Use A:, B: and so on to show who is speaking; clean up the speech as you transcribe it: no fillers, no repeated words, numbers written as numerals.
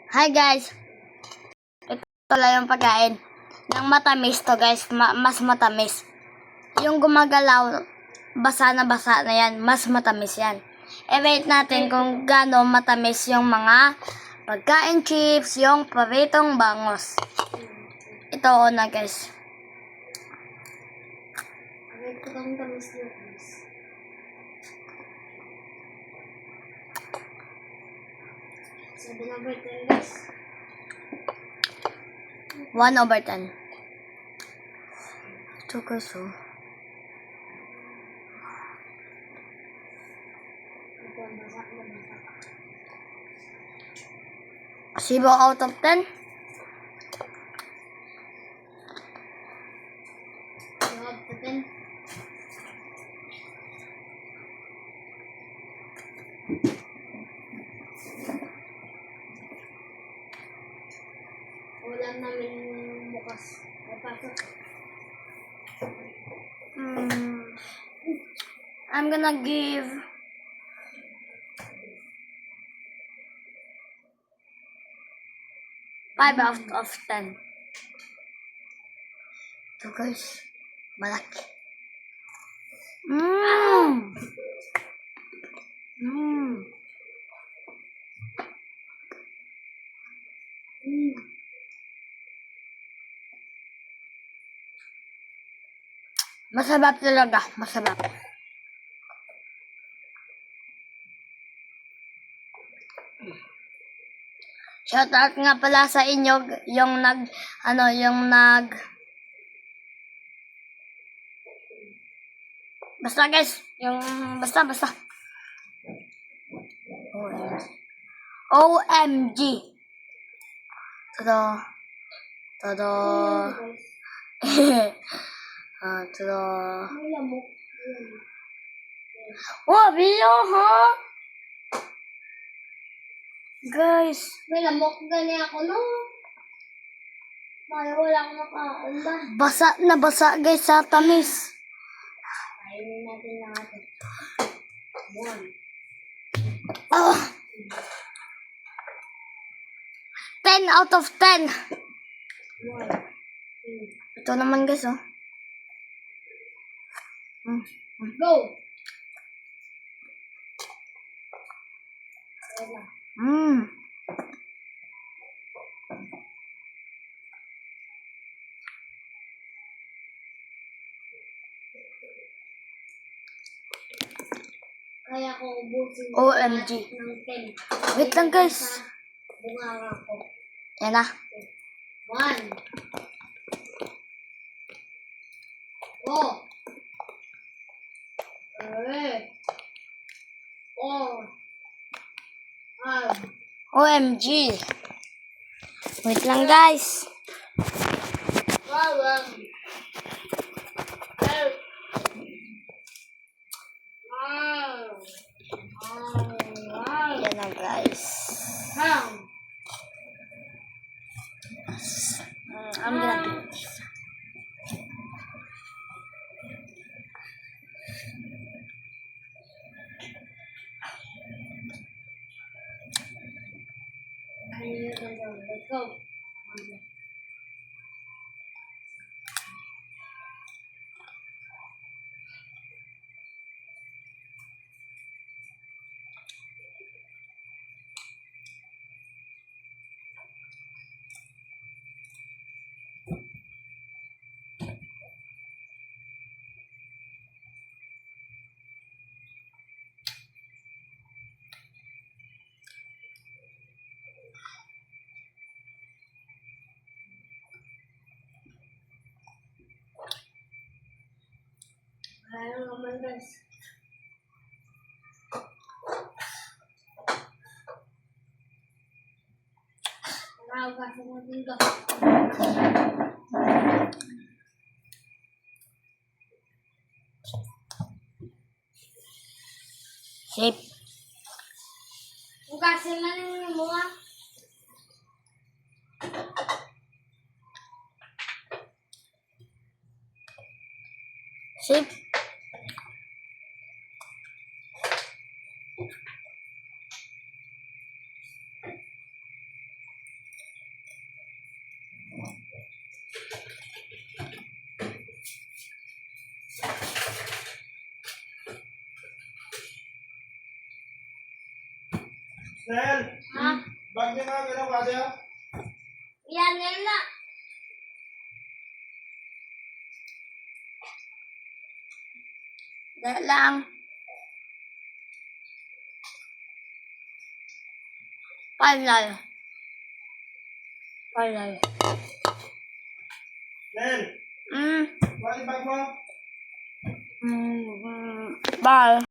A: Hi guys, ito lang yung pagkain. Yung matamis to guys, mas matamis. Yung gumagalaw, basa na yan, mas matamis yan. I-rate natin kung gaano matamis yung mga pagkain chips, yung paritong bangos. Ito una guys.
B: Ito kang tamis na guys. Sabi na ba ito guys?
A: 1/10. Ito guys oh.
B: Ito ang basa na basa.
A: 0 out of 10.
B: Loob natin. Ulam namin bukas. Papasok.
A: I'm gonna give 5 out of 10. Ito guys, malaki. Masarap talaga, masarap. Shoutout nga pala sa inyo yung basta guys, yung basta. OMG. Todo. Todo.
B: May lamok.
A: Oh, video ha? Guys.
B: May lamok gani ako no. May wala akong makaon ba?
A: Basa na basa guys sa tamis.
B: Kainin natin lahat. 1.
A: Oh. 10 out of 10.
B: 1. 2.
A: Ito naman guys oh.
B: Go! Kaya ko ubusin
A: OMG.
B: ng 10.
A: Wait lang guys.
B: Bunganga ko.
A: Yan na.
B: 1. Go! Oh.
A: OMG. Wait lang guys. Yan na guys. I'm gonna do this.
B: Let's go. Kaya naman guys. Nakagasin natin ito.
A: Shape.
B: Hugasin na rin mo ah.
A: Shape.
C: Nel,
B: Ha?
C: bag niya nga gano'n kasi ah.
B: Yan na.
A: Dahil lang. Palal. Palal.
C: Nel,
A: Mm.
C: bali bag mo.
A: Bye.